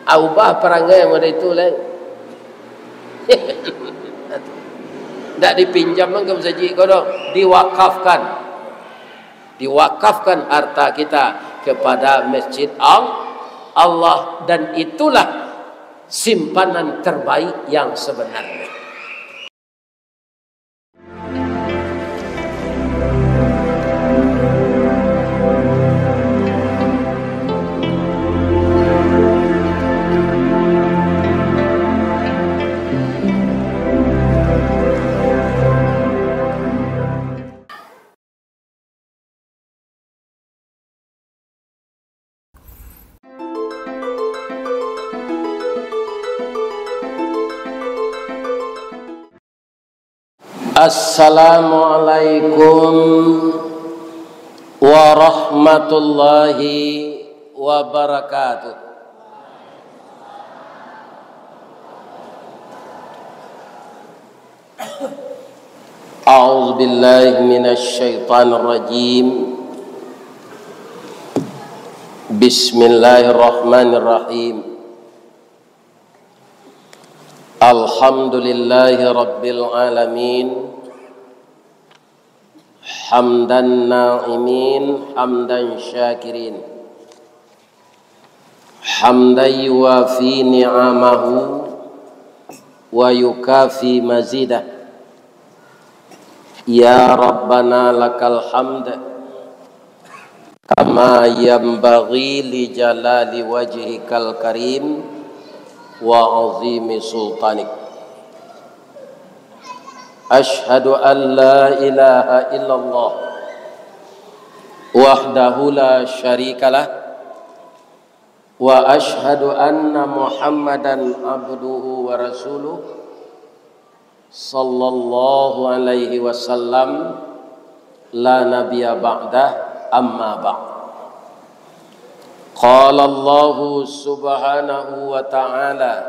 Ubah perangai pada itu lah. Tak dipinjam ke masjid kodok, diwakafkan harta kita kepada masjid Allah, dan itulah simpanan terbaik yang sebenarnya. Assalamualaikum warahmatullahi wabarakatuh. A'udzu billahi minasy syaithanir rajim. Bismillahirrahmanirrahim. Alhamdulillahi rabbil alamin, hamdan na'imin, hamdan syakirin, hamdan yuwafi ni'amahu wa yukafi mazidah. Ya Rabbana lakal hamd kama yanbaghi li jalali wajhikal karim wa azimi sultanik. Ashhadu an la ilaha illallah wahdahu la syarikalah wa ashhadu anna Muhammadan abduhu wa rasuluh sallallahu alaihi wasallam la nabiyya ba'dah, amma ba'd. Qala Allah subhanahu wa ta'ala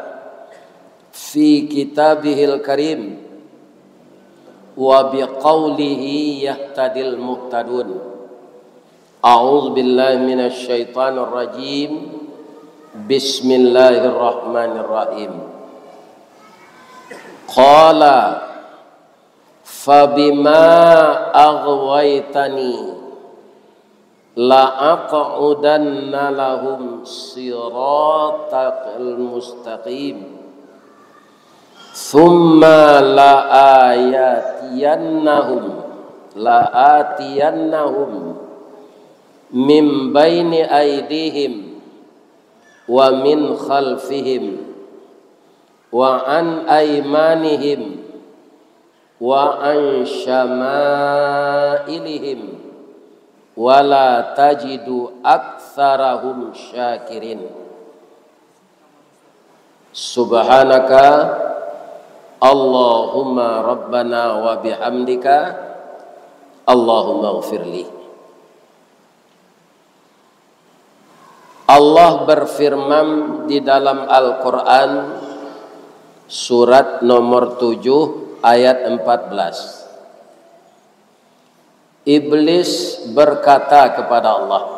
fi kitabihil karim wa biqaulihi yahtadil muhtadun. A'udzu billahi minasy syaithanir rajim. Bismillahirrahmanirrahim. Qala fabima aghwaytani la'aq'udanna lahum siratal mustaqim thumma la'atiyannahum min baini aydihim wa min khalfihim wa an aymanihim wa an syama'ilihim wala tajidu aktsarahum syakirin. Subhanaka Allahumma rabbana wa bihamdika Allahumma ighfirli. Allah berfirman di dalam Al-Quran surat nomor 7 ayat 14. Iblis berkata kepada Allah.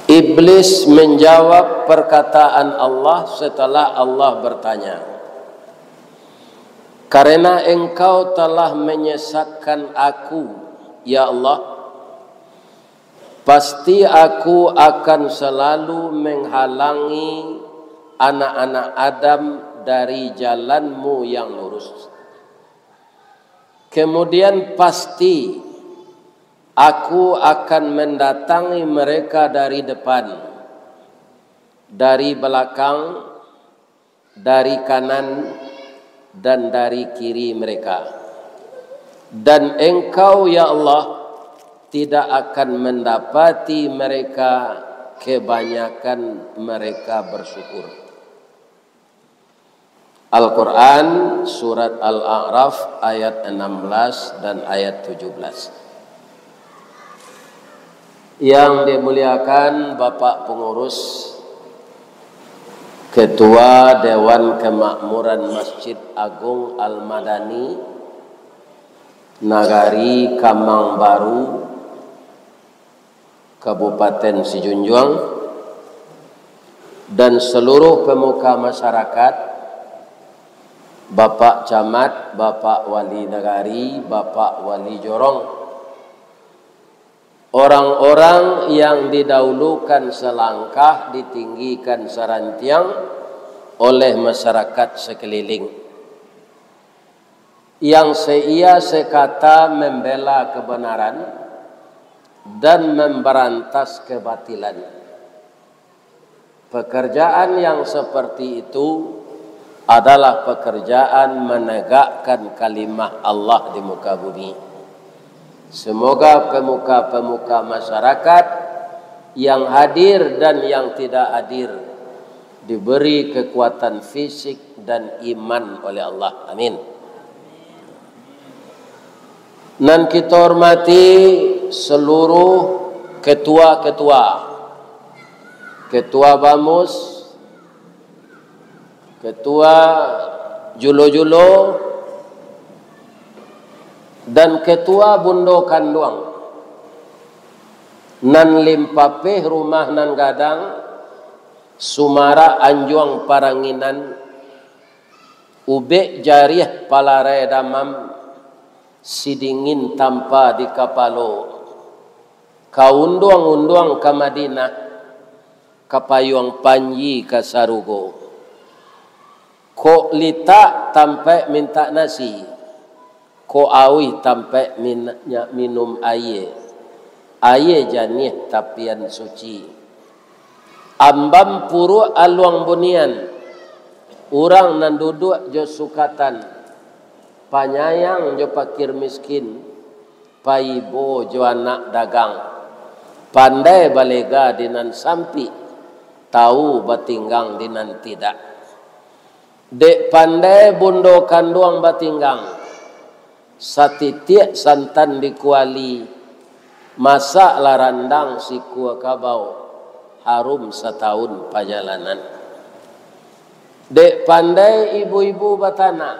Iblis menjawab perkataan Allah setelah Allah bertanya, karena engkau telah menyesatkan aku, ya Allah, pasti aku akan selalu menghalangi anak-anak Adam dari jalanmu yang lurus. Kemudian pasti aku akan mendatangi mereka dari depan, dari belakang, dari kanan, dan dari kiri mereka. Dan engkau ya Allah tidak akan mendapati mereka kebanyakan mereka bersyukur. Al-Quran surat Al-A'raf ayat 16 dan ayat 17. Yang dimuliakan Bapak Pengurus, Ketua Dewan Kemakmuran Masjid Agung Al-Madani Nagari Kamang Baru, Kabupaten Sijunjuang dan seluruh pemuka masyarakat, Bapak Camat, Bapak Wali Negari, Bapak Wali Jorong, orang-orang yang didahulukan selangkah, ditinggikan serantiang oleh masyarakat sekeliling, yang seia sekata membela kebenaran dan memberantas kebatilan. Pekerjaan yang seperti itu adalah pekerjaan menegakkan kalimah Allah di muka bumi. Semoga pemuka-pemuka masyarakat yang hadir dan yang tidak hadir diberi kekuatan fisik dan iman oleh Allah. Amin. Dan kita hormati seluruh ketua-ketua, ketua Bamus, ketua Julo-Julo, dan ketua Bundo Kanduang, nan limpapeh rumah nan gadang, Sumara Anjuang Paranginan, Ube Jariah Palare Damam, Sidingin tanpa di Kapalo, Kaunduang-unduang ke Madinah, Kapayuang Panji ke Sarugo, Ko lita tampe minta nasi, ko awi tampe minum air, air janih tapian suci. Ambam puru aluang bunian, urang nan duduk jo sukatan, panyayang jo pakir miskin, paibo jo anak dagang, pandai balega dinan sampi, tahu batinggang dinan tidak. Dek pandai Bundo Kanduang batinggang, satitiak santan dikuali, masak larandang si kuah kabau, harum setahun perjalanan. Dek pandai ibu-ibu batana,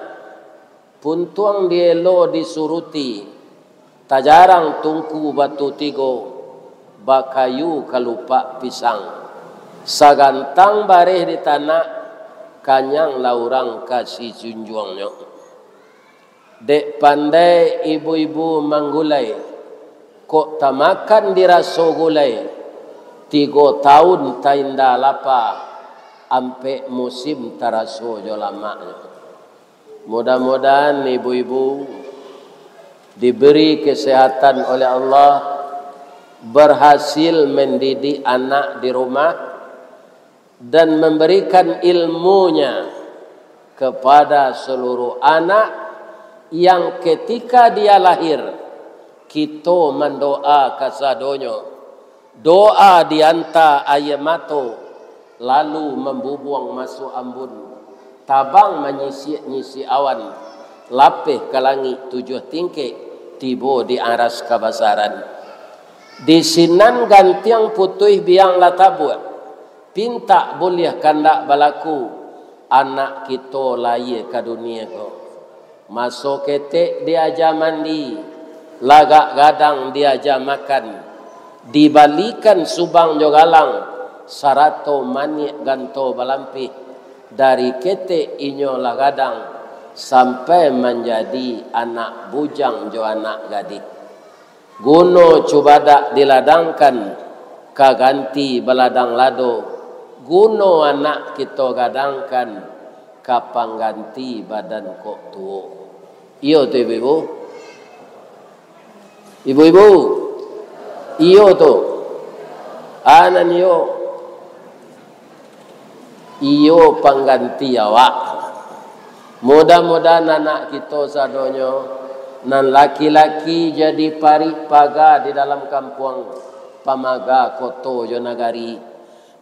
puntuang dielo disuruti, tajarang tungku batu tigo, bakayu kalupa pisang, sagantang bareh di tanah, kanyang laurang kasih junjuangnya. Dek pandai ibu-ibu manggulai, kok tamakan diraso gulai, 3 tahun tainda lapa, ampe musim taraso jo lama. Mudah-mudahan ibu-ibu diberi kesehatan oleh Allah, berhasil mendidik anak di rumah dan memberikan ilmunya kepada seluruh anak yang ketika dia lahir kita mendoa kasadonyo, doa dianta ayamato, lalu membubuang masuk ambun, tabang menyisi awan, lapeh ke langit 7 tingkik, tibo di aras kabasaran. Di sinan gantiang putih biang latabuat, pinta boleh kandak balaku, anak kita lahir ke dunia ko. Masuk ketek diajar mandi, lagak gadang diajar makan, dibalikan subang jogalang, sarato manik ganto balampih, dari ketek inyo lagadang sampai menjadi anak bujang jo anak gadis. Guno cubadak diladangkan kaganti beladang lado, guno anak kita gadangkan kapang ganti badan kok tuo. Iyo tu ibu-ibu, ibu-ibu, iyo tu anan iyo pengganti awak. Mudah-mudahan anak kita sadonyo nan laki-laki jadi parik paga di dalam kampung pamaga koto jo nagari,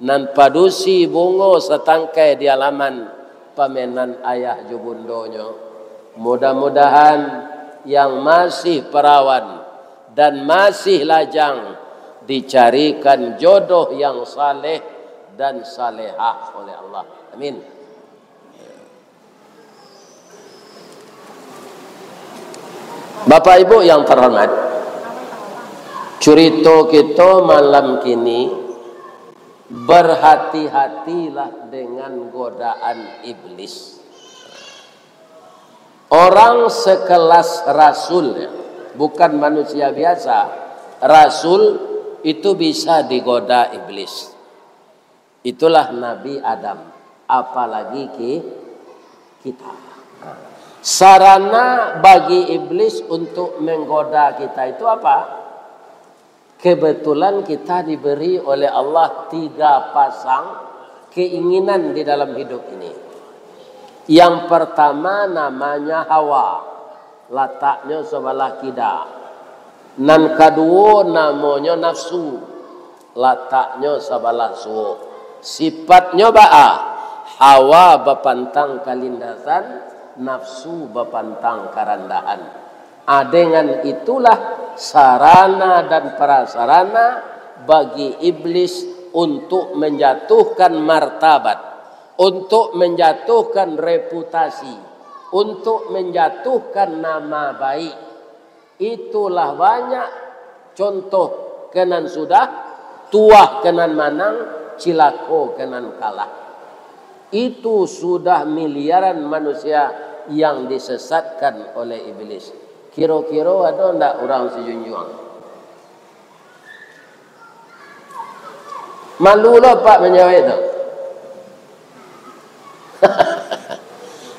nan padusi bungo setangkai di halaman pamenan ayah jo bundonyo. Mudah-mudahan yang masih perawan dan masih lajang dicarikan jodoh yang saleh dan salehah oleh Allah. Amin. Bapak Ibu yang terhormat, Cerita kita malam kini, berhati-hatilah dengan godaan iblis. Orang sekelas Rasul, bukan manusia biasa, Rasul itu bisa digoda iblis. Itulah Nabi Adam, apalagi kita. Sarana bagi iblis untuk menggoda kita itu apa? Kebetulan kita diberi oleh Allah 3 pasang keinginan di dalam hidup ini. Yang pertama namanya Hawa, letaknya sebelah kida. Nan kedua namanya nafsu, letaknya sebelah suo. Sifatnya ba'a, Hawa bepantang kalindasan, nafsu bepantang karandahan. Dengan itulah sarana dan prasarana bagi iblis untuk menjatuhkan martabat, untuk menjatuhkan reputasi, untuk menjatuhkan nama baik. Itulah banyak contoh kenan sudah, tuah kenan manang, cilako kenan kalah. Itu sudah miliaran manusia yang disesatkan oleh iblis. Kira-kira ada enggak orang sejunjung? Malu lah Pak menjawab itu.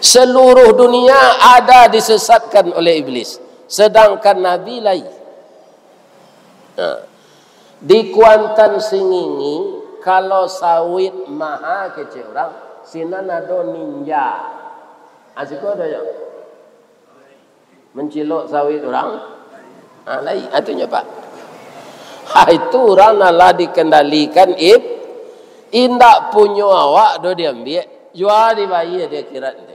Seluruh dunia ada disesatkan oleh iblis, sedangkan Nabi lain. Di Kuantan Singingi, kalau sawit maha kecil orang, sinan ada ninja. Asiko ada ya? Mencilok sawit orang, lain artinya Pak. Itu orang nalah dikendalikan indak punya awak do diambil, jual dibayar dia kira nanti.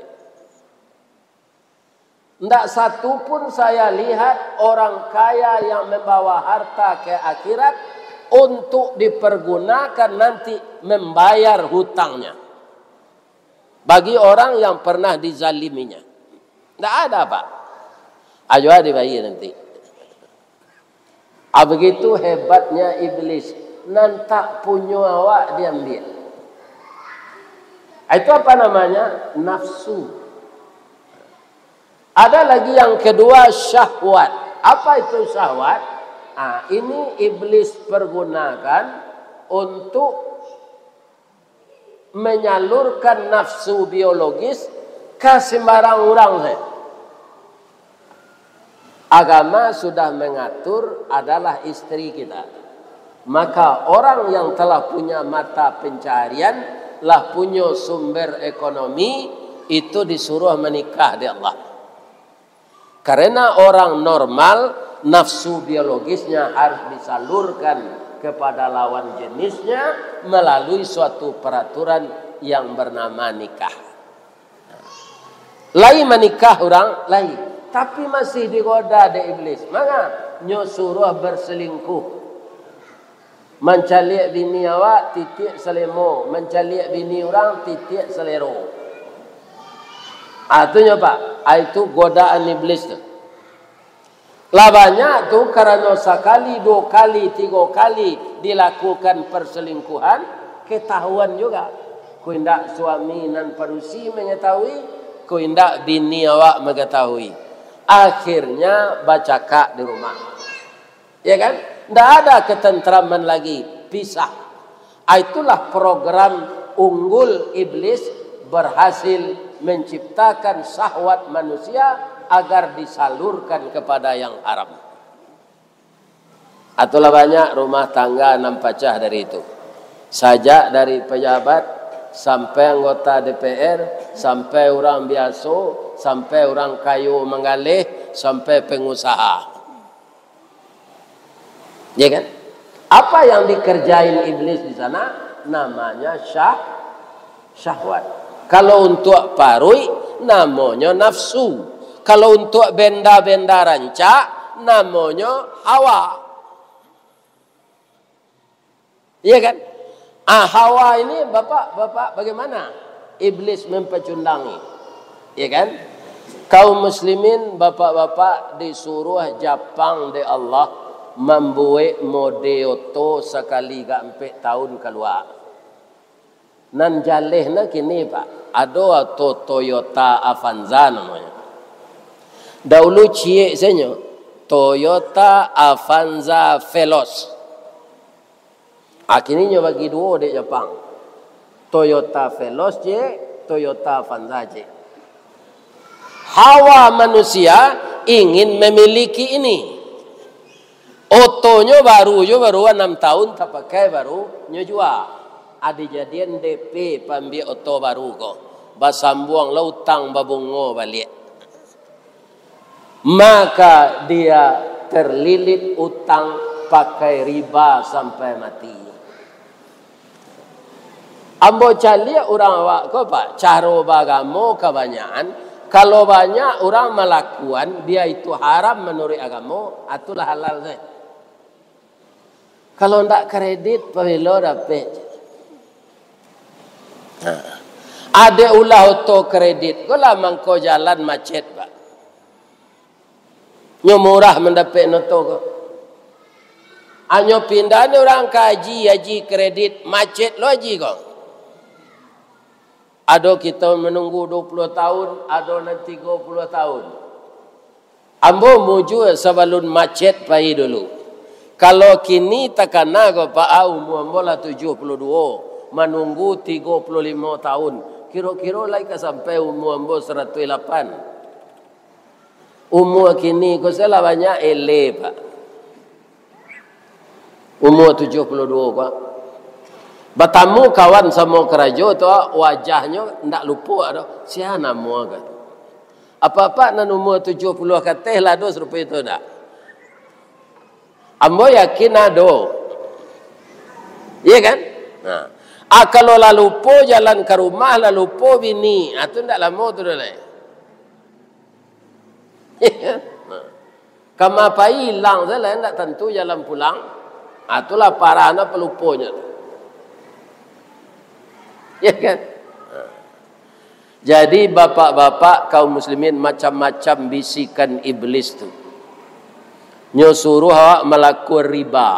Ndak satu pun saya lihat orang kaya yang membawa harta ke akhirat untuk dipergunakan nanti membayar hutangnya bagi orang yang pernah dizaliminya. Ndak ada Pak. Ajwa dibayar nanti. Begitu hebatnya iblis, nantak punya awak diambil. Itu apa namanya? Nafsu. Ada lagi yang kedua, syahwat. Apa itu syahwat? Ini iblis pergunakan untuk menyalurkan nafsu biologis ke sembarang orang. Agama sudah mengatur adalah istri kita. Maka orang yang telah punya mata pencaharian, lah punya sumber ekonomi, itu disuruh menikah di Allah. Karena orang normal, nafsu biologisnya harus disalurkan kepada lawan jenisnya melalui suatu peraturan yang bernama nikah. Lain menikah orang, lain. Tapi masih digoda oleh iblis. Maka nyuruh berselingkuh. Mencalik bini awak, titik selemo. Mencalik bini orang, titik selero. Itunya Pak. Itu godaan iblis tu. Lah banyak tu karena sekali, 2 kali, 3 kali dilakukan perselingkuhan, ketahuan juga. Ku indak suami nan parusi mengetahui, ku indak bini awak mengetahui. Akhirnya baca kak di rumah, ya kan? Tidak ada ketentraman lagi, pisah. Itulah program unggul iblis berhasil menciptakan syahwat manusia agar disalurkan kepada yang haram. Itulah banyak rumah tangga nam pecah dari itu. Sajak dari pejabat sampai anggota DPR, sampai orang biasa, sampai orang kayu mengalih, sampai pengusaha. Ya kan? Apa yang dikerjain iblis di sana? Namanya syahwat. Kalau untuk parui, namanya nafsu. Kalau untuk benda-benda rancak, namanya hawa. Iya kan? Hawa ini bapak bagaimana? Iblis mempecundangi. Ya kan? Kaum muslimin, bapak-bapak disuruh japang di Allah membuat model to sekali gak 4 tahun keluar. Nan jalehna kini Pak, ada Toyota Avanza namanya. Dahulu ciek saja Toyota Avanza Veloz. Akhirnya bagi dua di Jepang. Toyota Veloz je, Toyota Avanza je. Hawa manusia ingin memiliki ini. Otonya baru 6 tahun tak pakai baru jual. Ada jadian DP pambi oto baru kok. Basambuang lautang babungo balik. Maka dia terlilit utang pakai riba sampai mati. Ambo calia orang awak ko Pak, caro bagamo kebanyakan. Kalau banyak orang melakukan, dia itu haram menurut agama, itulah halal saya. Kalau ndak kredit, pabilo dapat. Ada ulah auto kredit, kau lah mangko jalan macet Pak. Nyo murah mendapat noto ko. Anyo pindah ni orang kaji kredit macet lo haji kok. Ada kita menunggu 20 tahun, ada nanti 30 tahun. Ambo muju sebelum macet pai dulu. Kalau kini takana ko Pak umur ambo lah 72. Menunggu 35 tahun. Kira-kira lagi sampai umur ambo 108. Umur kini ko salah banyak Pak. Umur 72 Pak. Bertamu kawan sama kerajo tu wajahnya ndak lupa dah. Sia nama kan. Apa-apa nan umur 70 kateh lah dos rupa itu dak. Ambo yakin ada. Iya kan? Nah. Kalau lalu po jalan ke rumah lalu po bini, itu ndak lama tu dah. Kama pai hilang salah ndak tentu jalan pulang. Itulah parahnya peluponya. Ya kan? Jadi bapak-bapak kaum muslimin macam-macam bisikan iblis tu. Nyo suruh awak melakukan riba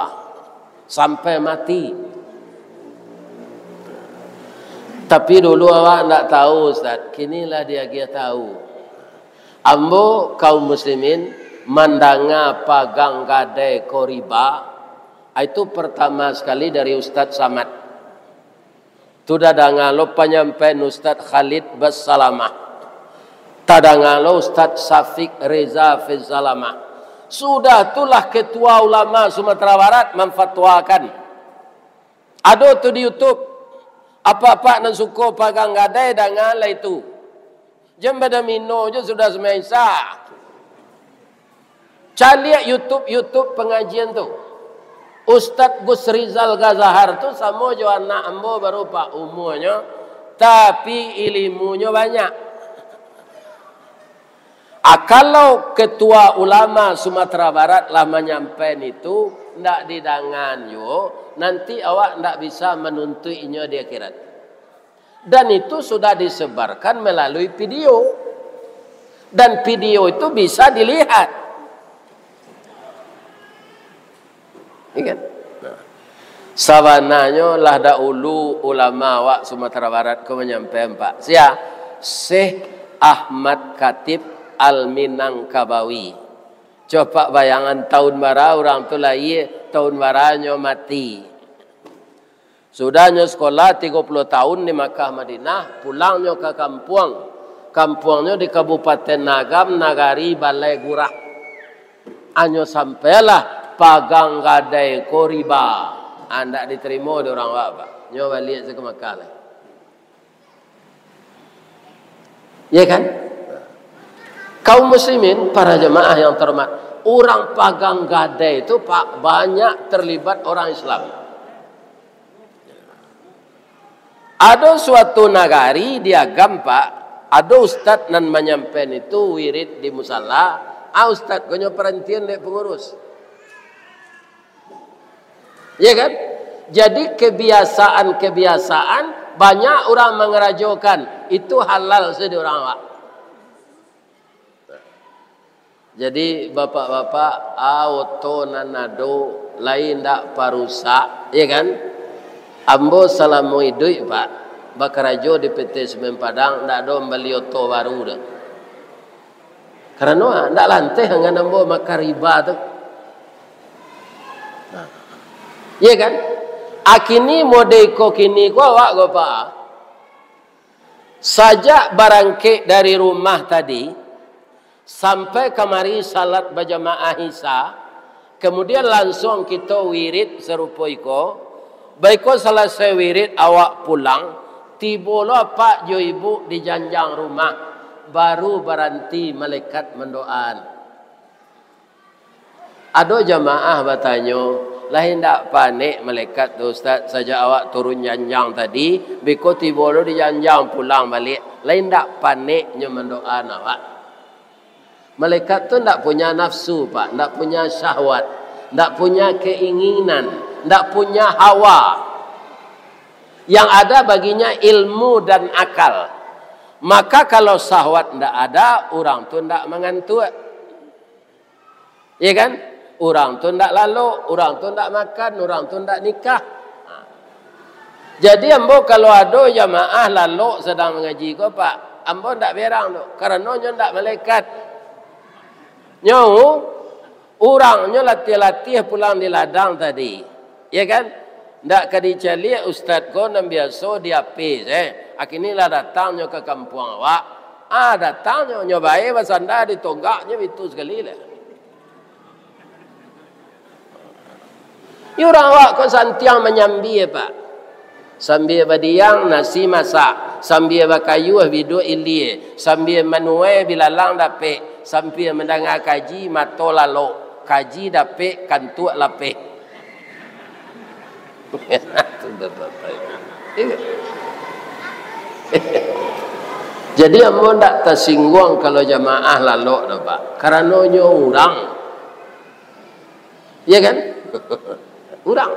sampai mati. Tapi dulu awak tak tahu Ustaz. Kinilah dia tahu. Ambo kaum muslimin mandanga pagang gadai ko riba. Itu pertama sekali dari Ustaz Samad. Tudah dangalo penyampaian Ustaz Khalid Bassalamah. Tadangalo Ustaz Syafiq Reza Fizzalamah. Sudah itulah ketua ulama Sumatera Barat memfatwakan. Ada tu di YouTube. Apa-apa nan suko pagang gadai dangala itu. Jembada mino je sudah semasa. Cari YouTube pengajian tu. Ustaz Gus Rizal Ghazahar tu sama jo anak ambo baru pak umurnya, tapi ilmunya banyak. Kalau ketua ulama Sumatera Barat lah menyampaikan itu, ndak didangan yo, nanti awak ndak bisa menuntutnya di akhirat. Dan itu sudah disebarkan melalui video. Dan video itu bisa dilihat. Ingat? Nah. Sabananya lah dahulu ulama awak Sumatera Barat ko menyampaikan Pak. Syekh Ahmad Khatib Al-Minangkabawi. Coba bayangan tahun bara orang tu lahir, tahun baranya mati. Sudahnya sekolah 30 tahun di Makkah Madinah, pulangnya ke kampung. Kampungnya di Kabupaten Nagam, Nagari, Balai Gurah. Anyo sampailah pagang gadai koriba. Anda diterima di orang apa? Nyoba lihat saya ke Makkah lah. Ya kan? Kaum muslimin, para jemaah yang terhormat, orang pagang gadai itu Pak banyak terlibat orang Islam. Ada suatu nagari dia Pak, ada ustaz nan menyampaikan itu wirid di musala, ustaz konyo perhentian dek pengurus. Ya kan? Jadi kebiasaan banyak orang mengerajokan itu halal sedih orang awak. Jadi bapak-bapak auto nanado lain dak parusak, ya kan? Ambo salamu idui pak, bakarajo di PT Semen Padang ndak do beli auto baru dah. Karena ndak lantai dengan ambo makar riba tu. Nah. Ya kan? Akini modeko kini ko awak go pak. Sajak barangke dari rumah tadi sampai kemari salat berjamaah Isya, kemudian langsung kita wirid serupa iko. Baiko selesai wirid awak pulang, tibolah pak jo ibu di janjang rumah, baru berhenti malaikat mendoan. Ado jamaah bertanya, lain tak panik malaikat tu Ustaz, saja awak turun janjang tadi, biko tibolah di janjang pulang balik, lain tak paniknya mendoan awak. Malaikat tu tak punya nafsu pak, tak punya syahwat, tak punya keinginan, tak punya hawa. Yang ada baginya ilmu dan akal. Maka kalau syahwat tak ada, orang tu tak mengantuk. Ya kan? Orang tu tak lalu, orang tu tak makan, orang tu tak nikah. Jadi ambo kalau ada jamaah lalu sedang mengaji ko pak, ambo tak berang tu, kerana nyo tak malaikat. Nyo orangnya latih-latih pulang di ladang tadi. Ya kan? Ndak kadicali ustaz ko nan biasa dia pes akini lah datangnya ke kampung awak. Datangnya nyobai basanda ditonggaknya itu sekali lah. Orang awak ko santiang menyambi pak. Sambil badiang nasi masak, sambil bakayu bidu ilie, sambil manuai bilalang dapek, sambil mendengar kaji mato lalo, kaji dapek kantuk lapek. Jadi ambo ndak tersinggung kalau jamaah lalok dah pak, karena nyo orang, ya kan? Orang.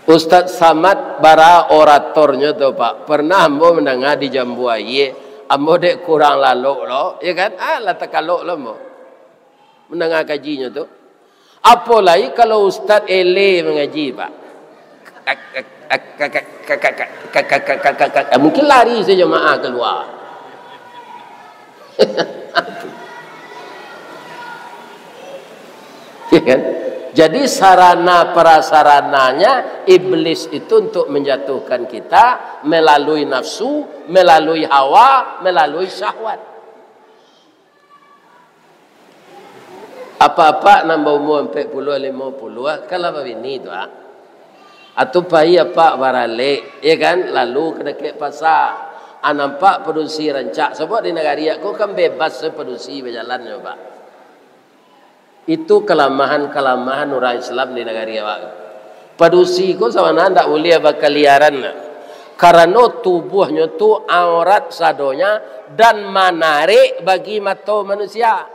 Ustaz Samad bara oratornya tu pak, pernah ambo mendengar di Jambuaya, ambo dek kurang lalok lo, ya kan? Lah takalok lo ambo mendengar kajinya tu. Apalagi kalau Ustaz ele mengaji pak, mungkin lari saja jemaah keluar. Ya kan? Jadi sarana prasarananya iblis itu untuk menjatuhkan kita melalui nafsu, melalui hawa, melalui syahwat. Apa-apa nambah umur 40-50 kalau begini tu atau pai apa barale, ya kan? Lalu kena ke pasar. Nampak produksi rancak sebab di negara aku kan bebas produksi berjalan ya pak. Itu kelamahan-kelamahan orang Islam di negara awak. Padusi ko sama nanda boleh berkeliaran. Karena tubuhnya tu aurat sadonya dan menarik bagi mata manusia.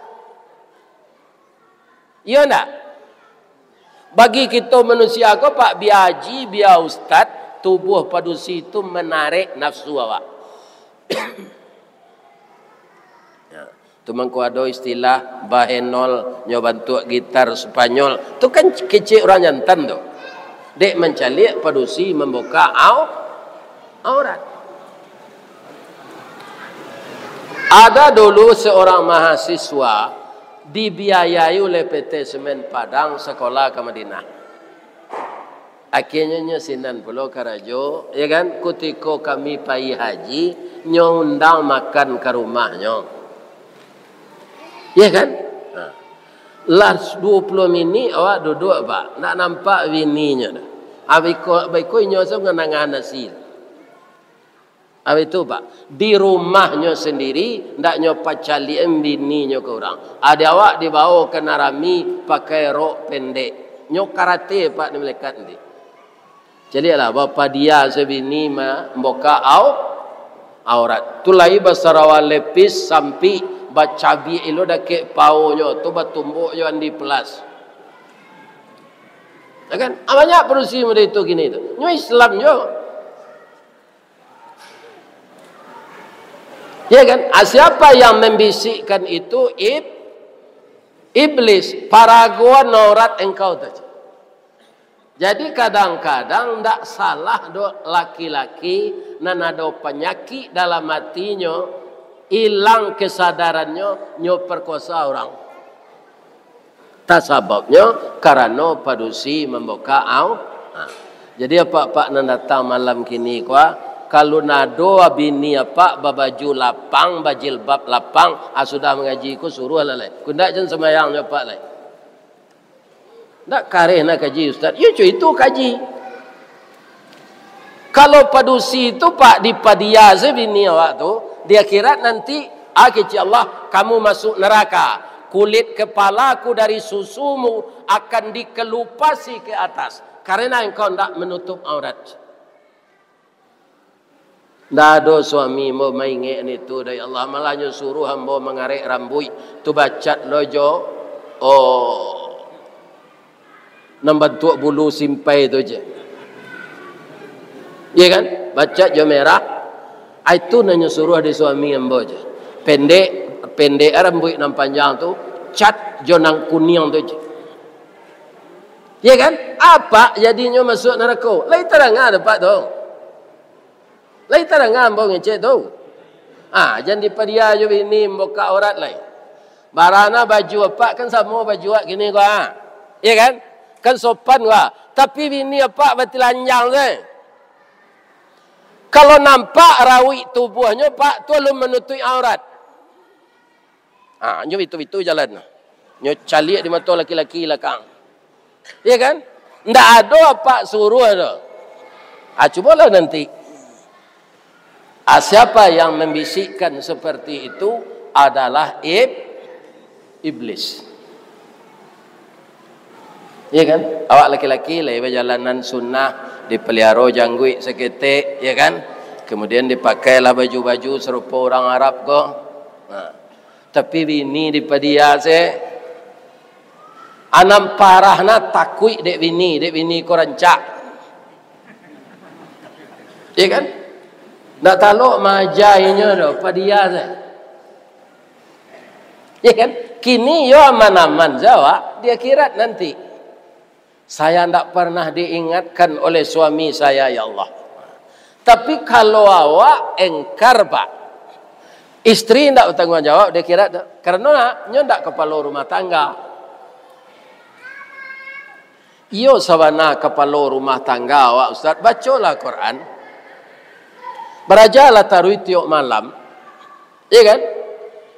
Iya enggak? Bagi kita manusia ko pak biaji, biar ustaz, tubuh padusi itu menarik nafsu awak. Tumang ko ada istilah bahenol nyobantu gitar Spanyol. Tu kan kecil orang jantan tu. Dek mencalik padusi membuka aurat. Ada dulu seorang mahasiswa dibiayai oleh PT Semen Padang sekolah ke Madinah. Akhirnya nyesinan pulau Karajo, ya kan? Ketika kami pai haji, nyundang makan ke rumahnya. Ya kan? Last 20 minit awak duduk pak, nak nampak bininya dah. Abiko nyoso ngenangan nasi. Itu pak, di rumahnya sendiri ndak nyopa calian bininya ke orang. Ada awak dibawa ke Narami pakai rok pendek. Nyok karate pak di melekat nanti. Jadi lah bapa dia sebini membuka aurat. Tulai basarawan lepis sampai bacabi ilo dah ke paunya tu batumbuk yo andi plus. Kan? Banyak perusi muda itu gini tu. Nyo Islam yo. Ya kan? Siapa yang membisikkan itu? Iblis. Paraguan aurat engkau tu. Jadi kadang-kadang tidak salah do laki-laki nan ada penyakit dalam hatinya, hilang kesadarannya, nyo perkosa orang. Tak sebabnya karena padusi membuka au. Jadi apa nan datang malam kini kuah, kalau nado bini apa babaju lapang, bajilbab lapang, sudah mengaji ku suruh lalai. Ku ndak jen sembahyang nyopak lai. Ndak kareh nak kaji ustaz. Ya cuy itu kaji. Kalau padusi itu pak di padia sebini awak tu, di akhirat nanti keci Allah kamu masuk neraka. Kulit kepalaku dari susumu akan dikelupasi ke atas karena engkau tidak menutup aurat. Tidak ada suami mau mainge itu dari Allah, malahnya suruh hamba mengarik rambut tu bacat lojo membentuk bulu simpai tu je. Ya kan? Bacat jo merah. Itu nanya suruh ada suami hamba je. Pendek rambut nan panjang tu, cat jonang kuning tu je. Ya kan? Apa jadinya masuk neraka? Lai terang ada pak tu. Lai terang ambau ngecek tu. Jangan dipadia je ini buka aurat lai. Barana baju apa kan sama baju wak gini gua. Ya kan? Kan sopan gua. Tapi bini apa batilanjang tu. Kalau nampak rawi tubuhnya pak tu lu menutupi aurat. Nyo itu jalan. Nyo calik di mata laki-laki belakang. Ya kan? Ndak ada apa suruh ada. Cubalah nanti. Siapa yang membisikkan seperti itu adalah iblis. Ya kan? Awak laki-laki lah berjalanan sunnah, dipelihara janggut seketik, ya kan? Kemudian dipakailah baju-baju serupa orang Arab kok. Tapi bini di padia se anam parahna takui dek bini ko rancak. Ya kan? Nak taluk majainya dah padia se. Ya kan? Kini yo aman-aman jawab di akhirat nanti. Saya tidak pernah diingatkan oleh suami saya ya Allah. Tapi kalau awak engkar pak, istri tidak bertanggung jawab dia kira karena nyo ndak kepala rumah tangga. Iyo sabana kepala rumah tangga awak ustaz, bacalah Quran. Berajalah taruh tiap malam. Ya kan?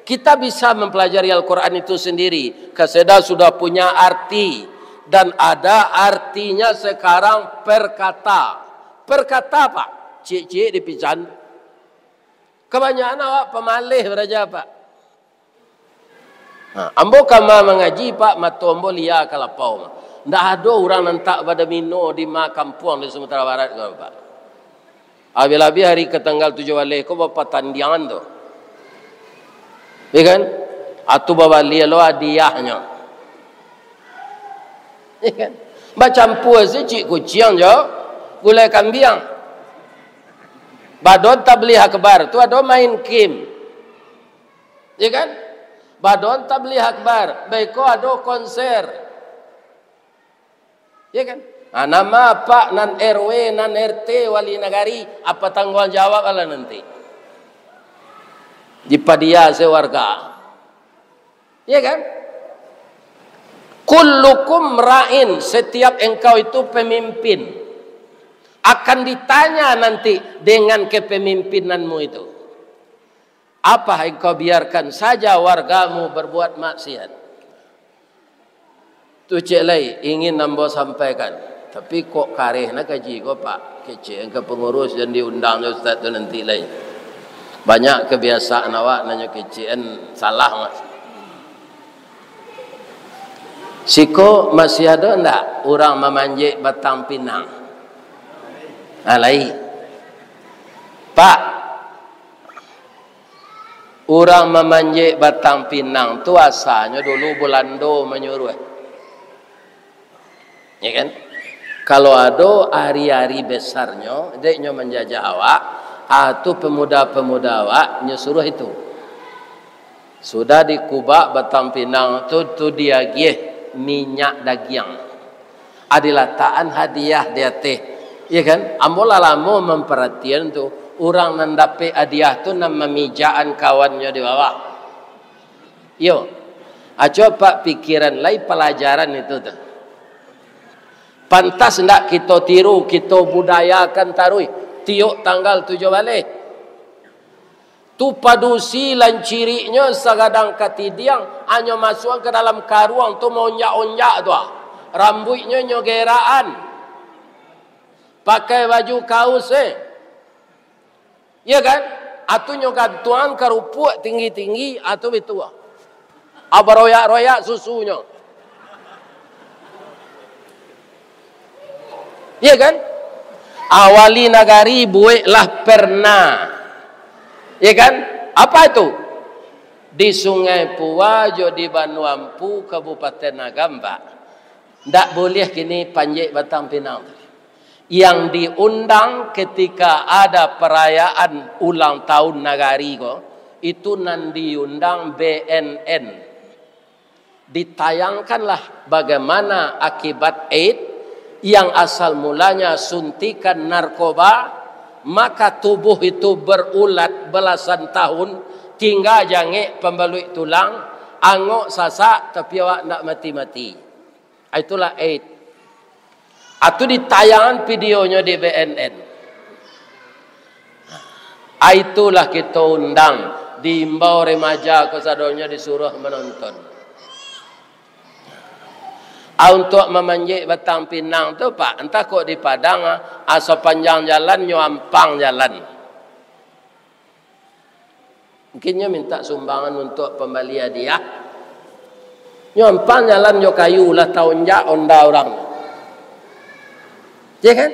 Kita bisa mempelajari Al-Quran itu sendiri. Keseda sudah punya arti dan ada artinya sekarang perkata. Perkata pak, cik-cik di pijan. Kebanyakan awak pemalih beraja pak. Ambo kama mengaji pak, matu ambo liya kalapau. Ndak ada orang nantak pada mino di kampung di Sumatera Barat ke pak. Abil-abil hari ke tanggal 7 Waleh ko bapak tandian tu. Ya kan? Atu bawa liya lo hadiahnya. Ya kan? Bacampur si cik kucing je, gulai kambing. Badon tabligh akbar tu ada main game. Ya kan? Badon tabligh akbar, baiko ada konser. Ya kan? Nama apa nan RW, nan RT, wali nagari, apa tanggung jawab ala nanti? Di padia sewarga. Ya kan? Kullukum ra'in, setiap engkau itu pemimpin. Akan ditanya nanti dengan kepemimpinanmu itu. Apa engkau biarkan saja wargamu berbuat maksiat? Tu cik lai ingin nambah sampaikan. Tapi kok kareh nak kaji kok pak. Kecik engkau pengurus dan diundang ustaz tu nanti lai. Banyak kebiasaan awak nanya kecian salah mas. Siko masih ada ndak orang memanjik batang pinang? Alai. Pak, orang memanjik batang pinang tu asalnya dulu Belanda menyuruh. Ya kan? Kalau ada hari-hari besarnya, deknya menjajah awak, Itu pemuda-pemuda awak nyuruh itu. Sudah di Kubah Batang Pinang tu dia gih minyak daging. Adilataan hadiah dia teh. Ya kan? Ambola lama memperhatian tu orang nandape hadiah tu nam memijaan kawannya di bawah. Yo. Coba pikiran lain pelajaran itu tu. Pantas ndak kita tiru, kita budayakan tarui tiuk tanggal 7 balik. Tu padusi lan cirinya sagadang katidiang hanya masuk ke dalam karuang tu monyak-onyak tu. Rambutnya nyogeraan. Pakai baju kaos ya kan? Atu nyogantuan kerupuk tinggi-tinggi atu betul. Abaroyak-royak susunya. Ya kan? Awali nagari bueklah pernah. Ya kan? Apa itu? Di Sungai Puwajo di Banuampu Kabupaten Agamba. Tidak boleh kini panjek Batang Pinang. Yang diundang ketika ada perayaan ulang tahun nagari itu nan diundang BNN. Ditayangkanlah bagaimana akibat AIDS yang asal mulanya suntikan narkoba, maka tubuh itu berulat belasan tahun, tinggal jange pembalut tulang, angok sasak tapi awak nak mati-mati. Itulah AIDS. Itu ditayangan videonya di BNN. Itulah kita undang, diimbau remaja kesadonya disuruh menonton. Untuk memanjik Batang Pinang tu Pak, entah kok di Padang sepanjang jalan nyoampang jalan. Mungkinnya minta sumbangan untuk pembeli hadiah. Nyoampang jalan yo kayu lah tahun jak onda orang. Ya kan?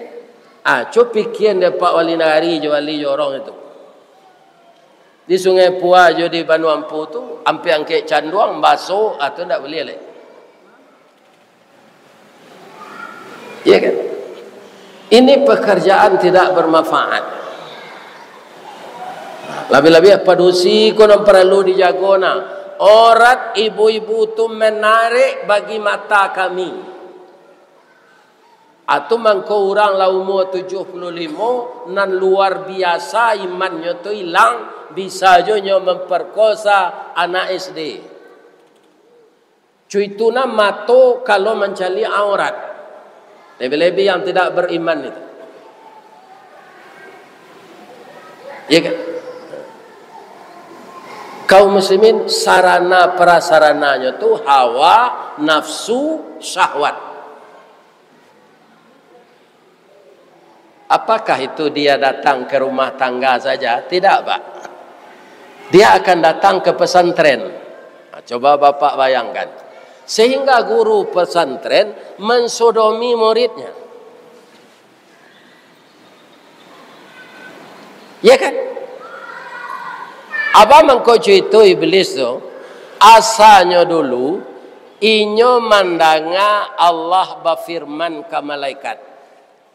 Coba pikiran dia Pak Wali Nagari jo wali orang itu. Di Sungai Puwajo di Banuampu tu ampe angke canduang baso atau ndak boleh leh. Ya kan? Ini pekerjaan tidak bermanfaat. Lebih-lebih padusi kono perlu dijagona. Orat ibu-ibu tu menarik bagi mata kami. Atau mangko orang la umur 75 nan luar biasa imannya tu hilang, bisa jo memperkosa anak SD. Cuituna mato kalau mencari aurat. Lebih-lebih yang tidak beriman itu. Ya kan? Kaum muslimin sarana prasarananya itu hawa, nafsu, syahwat. Apakah itu dia datang ke rumah tangga saja? Tidak, Pak. Dia akan datang ke pesantren. Coba Bapak bayangkan. Sehingga guru pesantren mensodomi muridnya. Ya kan? Abang mengkocu itu iblis tu asalnya dulu inyo mandanga Allah berfirman ke malaikat.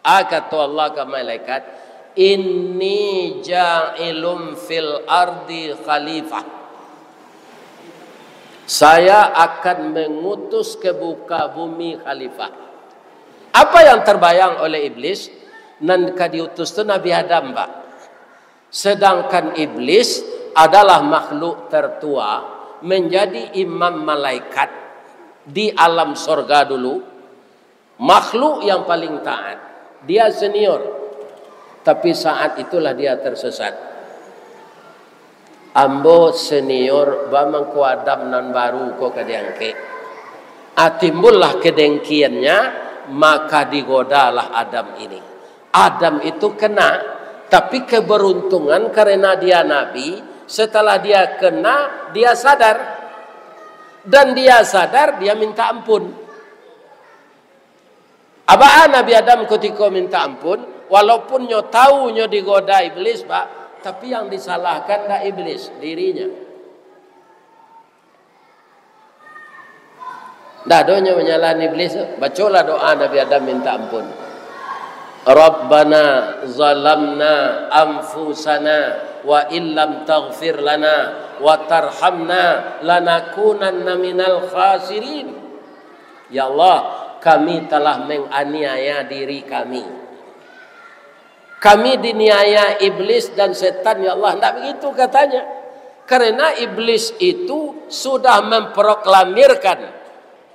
Kata Allah ke malaikat, inni ja'ilum fil ardi khalifah. Saya akan mengutus ke muka bumi khalifah. Apa yang terbayang oleh iblis? Nanti diutus itu Nabi Adam, Pak. Sedangkan iblis adalah makhluk tertua, menjadi imam malaikat di alam sorga dulu. Makhluk yang paling taat. Dia senior. Tapi saat itulah dia tersesat. Ambo senior bamang ko Adam nan baru ko kadiangke. Timbullah kedengkiannya, maka digodalah Adam ini. Adam itu kena, tapi keberuntungan karena dia nabi, setelah dia kena, dia sadar. Dan dia sadar, dia minta ampun. Abaan Nabi Adam ketika minta ampun, walaupun nyo tahu nyo digoda iblis, Pak, tapi yang disalahkan dah iblis dirinya. Dah doanya menyalahkan iblis. Bacalah doa Nabi Adam minta ampun. Rabbana zalamna anfusana wa illam taghfir lana wa tarhamna lanakunanna minal khasirin. Ya Allah, kami telah menganiaya diri kami. Kami diniaya iblis dan setan, ya Allah. Tidak begitu katanya. Karena iblis itu sudah memproklamirkan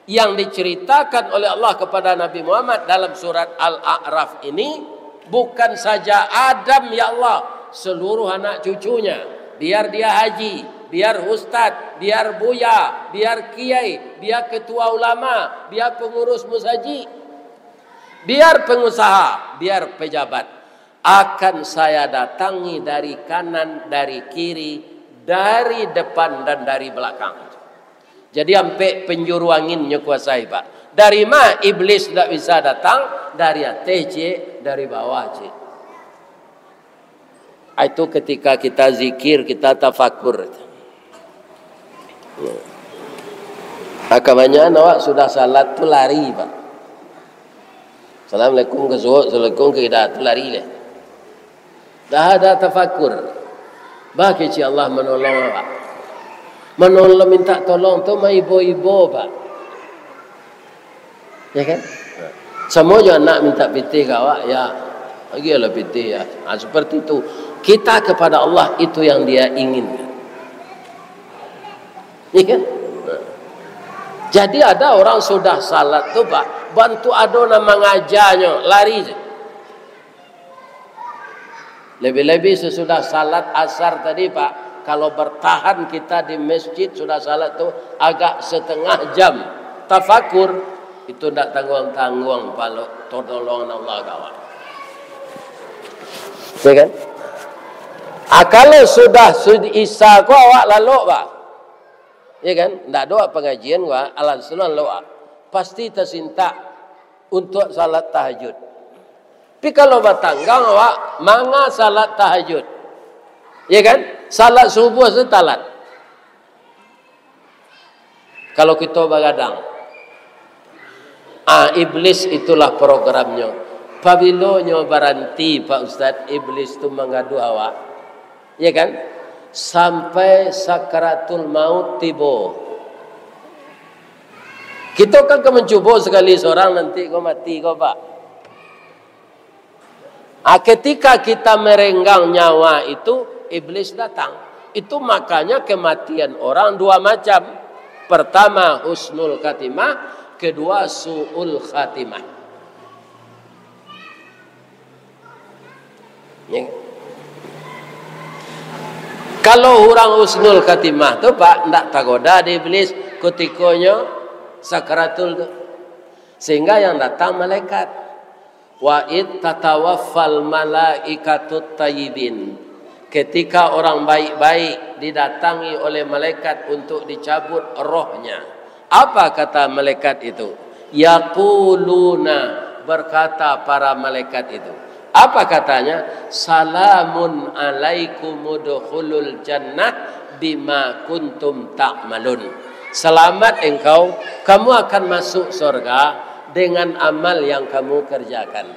yang diceritakan oleh Allah kepada Nabi Muhammad dalam surat Al-A'raf ini, bukan saja Adam ya Allah, seluruh anak cucunya, biar dia haji, biar ustad, biar buya, biar kiai, biar ketua ulama, biar pengurus musaji, biar pengusaha, biar pejabat, akan saya datangi dari kanan, dari kiri, dari depan dan dari belakang. Jadi sampai penjuru anginnya kuasai, Pak. Dari mana iblis tidak bisa datang? Dari atas C, dari bawah C. Itu ketika kita zikir, kita tafakur. Kebanyakan awak sudah salat tu lari, Pak. Assalamualaikum ke zuhur, assalamualaikum ke idah tu lari le. Dah ada tafakur. Bagi Allah menolong awak. Menolong minta tolong tu mah ibu-ibu, Pak. Ya kan? Semua juga nak minta piti ke awak, ya. Bagilah piti ya. Seperti itu. Kita kepada Allah itu yang dia inginkan. Ya kan? Jadi ada orang sudah salat tu, Pak, bantu adona mengajarnya, lari je. Lebih-lebih sesudah salat asar tadi, Pak, kalau bertahan kita di masjid sudah salat tu agak setengah jam tafakur, itu tidak tanggung-tanggung kalau tolong Allah kawan. Ya kan? Kalau sudah isya ko awak lalu, Pak. Ya kan? Tidak doa pengajian gua alan sunan doa. Pasti tersinta untuk salat tahajud. Tapi kalau batanggang awak manga salat tahajud. Ya kan? Salat subuh setalat. Kalau kita begadang. Iblis itulah programnya. Pabilonya baranti Pak Ustaz, iblis itu mengadu awak. Ya kan? Sampai sakaratul maut tiba. Kita kan mencuba sekali seorang nanti kau mati kau, Pak. Ketika kita merenggang nyawa itu, iblis datang. Itu makanya kematian orang dua macam. Pertama husnul khatimah, kedua su'ul khatimah. Ya. Kalau orang husnul khatimah tu, Pak, ndak tagoda di iblis kutikonya sakaratul tu. Sehingga yang datang malaikat. Wa id tatawaffal malaikatut tayyibin. Ketika orang baik-baik didatangi oleh malaikat untuk dicabut rohnya. Apa kata malaikat itu? Yaquluna, berkata para malaikat itu. Apa katanya? Salamun alaikum udkhulul jannah bima kuntum ta'malun. Selamat engkau, kamu akan masuk surga dengan amal yang kamu kerjakan.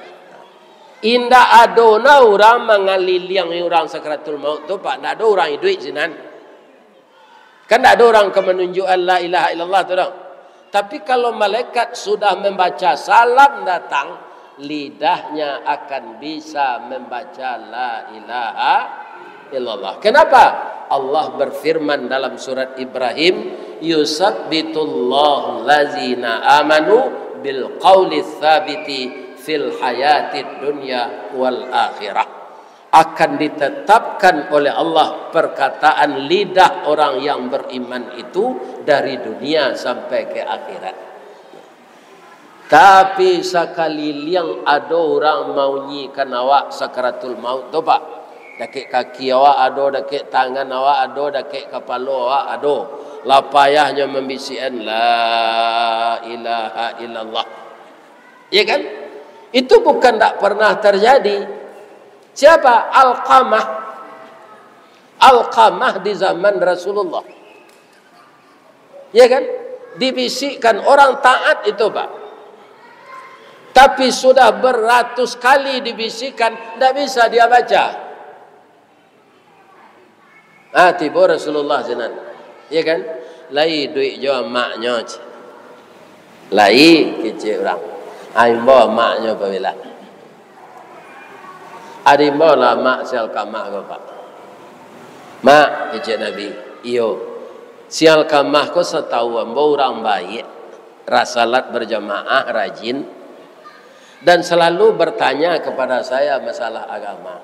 Indah adona orang mengaliliang orang sakratul maut tu, Pak. Tak ada orang hidup sinan. Kan tak ada orang kemenunjukan la ilaha illallah tu dah. Tapi kalau malaikat sudah membaca salam datang, lidahnya akan bisa membaca la ilaha illallah. Kenapa? Allah berfirman dalam surat Ibrahim, yusabbitullahu allazina amanu bil qawli tsabiti fil hayatid dunya wal akhirah. Akan ditetapkan oleh Allah perkataan lidah orang yang beriman itu dari dunia sampai ke akhirat. Tapi sekali yang ada orang mau nyikan awak sakaratul maut tu, Pak. Dakik kaki awak ada, dakik tangan awak ada, dakik kepala awak ada. Lapayahnya membisikkan la ilaha illallah. Ya kan? Itu bukan tak pernah terjadi. Siapa? Alqamah. Alqamah di zaman Rasulullah. Ya kan? Dibisikkan orang taat itu, Pak. Tapi sudah beratus kali dibisikkan, tidak bisa dia baca. Tiba Rasulullah jenan, ya kan? Lai duit jo maknya, lai kecil orang. Bawa maknya apabila. Ada bawa lah mak sial kamah bapak. Mak kecil Nabi, iyo. Sial kamah ko setahu bawa orang baik, rasalat berjamaah rajin. Dan selalu bertanya kepada saya masalah agama.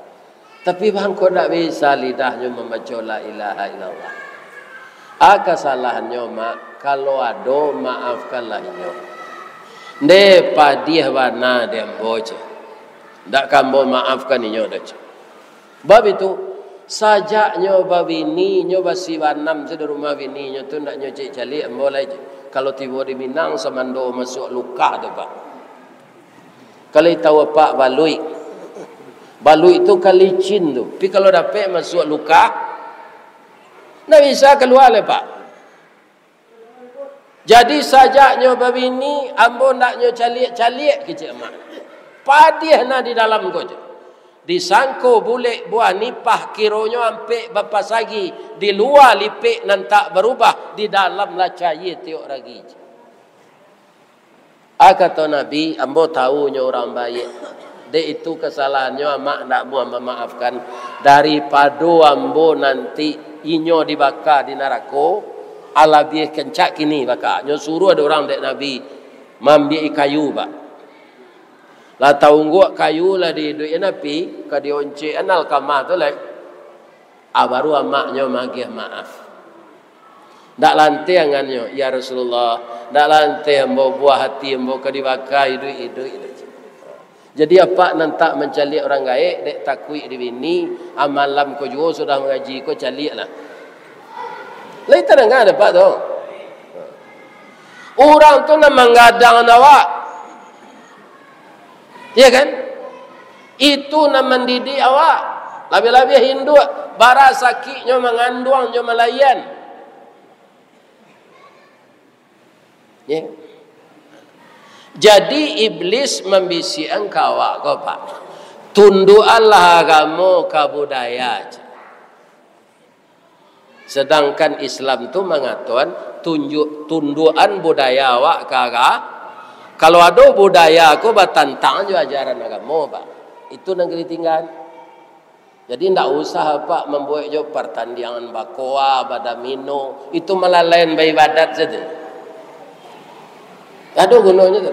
Tapi bang kau tak bisa lidahnya membaca la ilaha illallah. Kesalahannya mak, kalau ada maafkanlah inyo. Ne padiah wana dem boce. Tak kambo maafkan inyo dah. Bab itu sajaknya bab ini nyoba si wanam di rumah bini nyo tu nak nyocik cali boleh. Kalau tiba di Minang samando masuk luka tu pak. Kalau tahu pak balui. Balui itu kalicin tu. Tapi kalau dapat masuk luka, tak bisa keluar le pak. Jadi sajaknya babi ni, ambo naknya caliak kecil mak. Padih na di dalam ko je. Disangko boleh buah nipah kironyo ampe bapas lagi. Di luar lipik nan tak berubah. Di dalam lah cair tiok lagi je. Kata Nabi, ambo tahunya orang baik. Dia itu kesalahannya mak nak buat memaafkan. Daripada ambo nanti inyo dibakar di neraka, ala biar kencak kini bakar. Nyo suruh ada orang dek Nabi mambi kayu pak. Lah tahu gua kayu lah di duit Nabi, ka dionce anal kamah tu lah. Baru amaknya magih maaf. Tak lantai angannya, ya Rasulullah. Tak lantai ambo buah hati ambo ka dibakar hidup. Jadi apa nantak mencalik orang gaib, dek takui di bini, amalam ko juga sudah mengaji ko calik lah. Lain tak dengar ada pak tu. Orang tu nak menggadang awak. Ya kan? Itu nak mendidik awak. Lebih-lebih Hindu, bara sakitnya menganduangnya melayan. Ya. Jadi iblis membisi engkau kau pak. Tunduklah agama ke budaya. Sedangkan Islam tu mengatakan tundukan budaya awak kagak. Kalau ada budaya aku batantang je ajaran agama pak. Itu negeri tinggal. Jadi ndak usah pak membuat jo pertandingan bakoa, badamino, itu malah lain beribadat saja. Ada gunanya tu.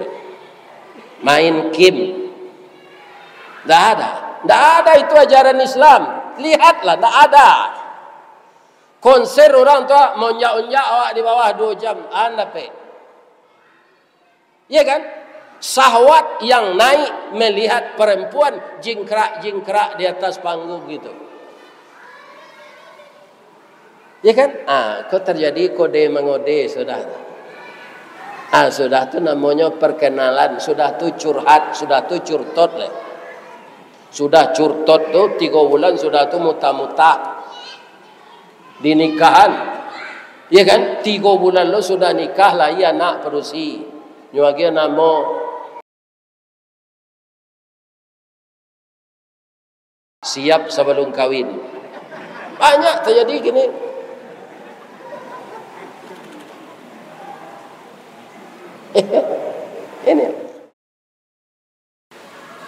Main game. Tak ada itu ajaran Islam. Lihatlah, tak ada. Konser orang tu monyak-onyak awak di bawah 2 jam. Anda pe. Ya kan? Syahwat yang naik melihat perempuan jingkrak-jingkrak di atas panggung gitu. Ya kan? Kau terjadi kode mengode sudah. Sudah tu namanya perkenalan, sudah tu curhat, sudah tu curtot le. Sudah curtot tu 3 bulan sudah tu muta-muta. Di nikahan. Ya kan? 3 bulan lo sudah nikah lah ya nak perusi. Nyuagia namo siap sebelum kawin. Banyak terjadi gini. Ini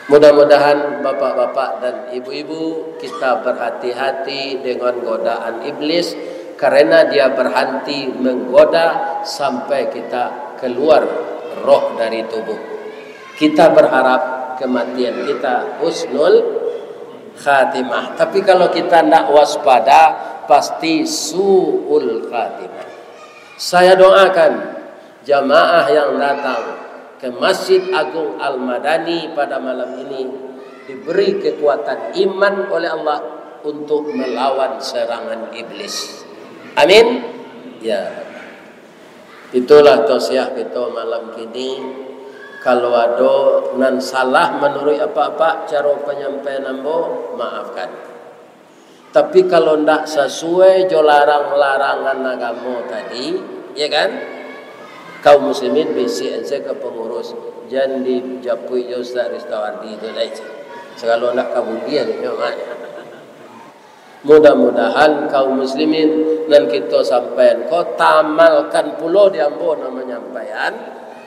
mudah-mudahan bapak-bapak dan ibu-ibu kita berhati-hati dengan godaan iblis, karena dia berhenti menggoda sampai kita keluar roh dari tubuh. Kita berharap kematian kita husnul khatimah. Tapi kalau kita tidak waspada, pasti su'ul khatimah. Saya doakan jamaah yang datang ke Masjid Agung Al-Madani pada malam ini diberi kekuatan iman oleh Allah untuk melawan serangan iblis. Amin. Ya. Itulah tausiah kita malam kini. Kalau ada nan salah menurut apa-apa cara penyampaian ambo, maafkan. Tapi kalau ndak sesuai jo larangan agama tadi, ya kan? Kaum muslimin bisi ke pengurus jangan dijapui jo Ustaz Ristawardi itu lah. Segala nak kabulian namanya. Mudah-mudahan kaum muslimin dan kita sampaian kau tamalkan pulau di ambo nama nyampaian,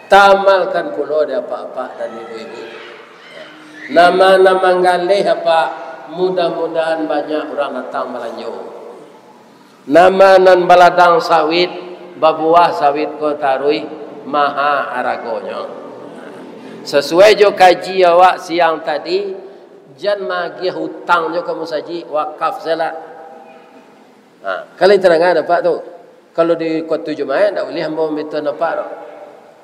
tamalkan pulau di apa-apa dan ibu-ibu. Nama-nama galih apa, mudah-mudahan banyak orang datang melanjut. Nama nan baladang sawit, babuah sawit ko tarui maha aragonya. Sesuai jo kaji awak siang tadi, jan magi hutang jo kamu saji wakaf salah. Kalian terangan apa tu? Kalau di kota Jumaat tak boleh hamba minta nampak.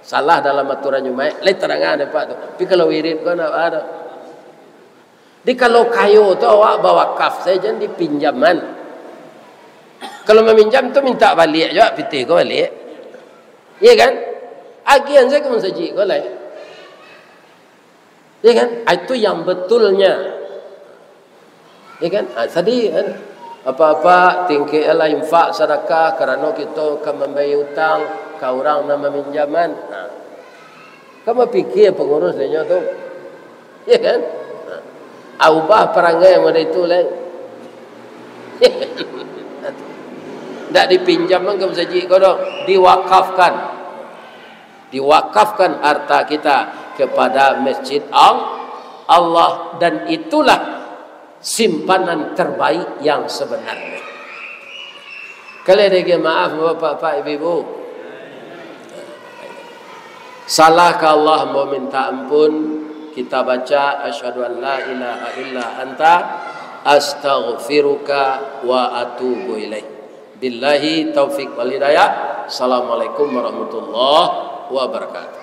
Salah dalam aturan Jumaat, lain terangan apa tu? Tapi kalau wirid kau nak ada. Di kalau kayu tu awak bawa wakaf saja jangan dipinjaman. Kalau meminjam tu minta balik juga, piti kau balik. Iya kan? Agian saya kamu saji kau lain. Ya kan? Itu yang betulnya. Ya kan? Tadi kan apa-apa tingki ala infak sedekah kerana kita akan membayar hutang ke orang nak meminjaman. Kamu fikir pengurus dia tu. Ya kan? Ubah perangai model itu lah. Tak dipinjam kan kamu saji kau dong, diwakafkan. Diwakafkan harta kita kepada masjid Allah dan itulah simpanan terbaik yang sebenarnya. Kali lagi maaf bapak-bapak ibu-ibu. Salah ke Allah mau minta ampun, kita baca asyhadu an la ilaha illa anta astaghfiruka wa atubu ilaik. Billahi taufik wal hidayah. Assalamualaikum warahmatullahi wabarakatuh.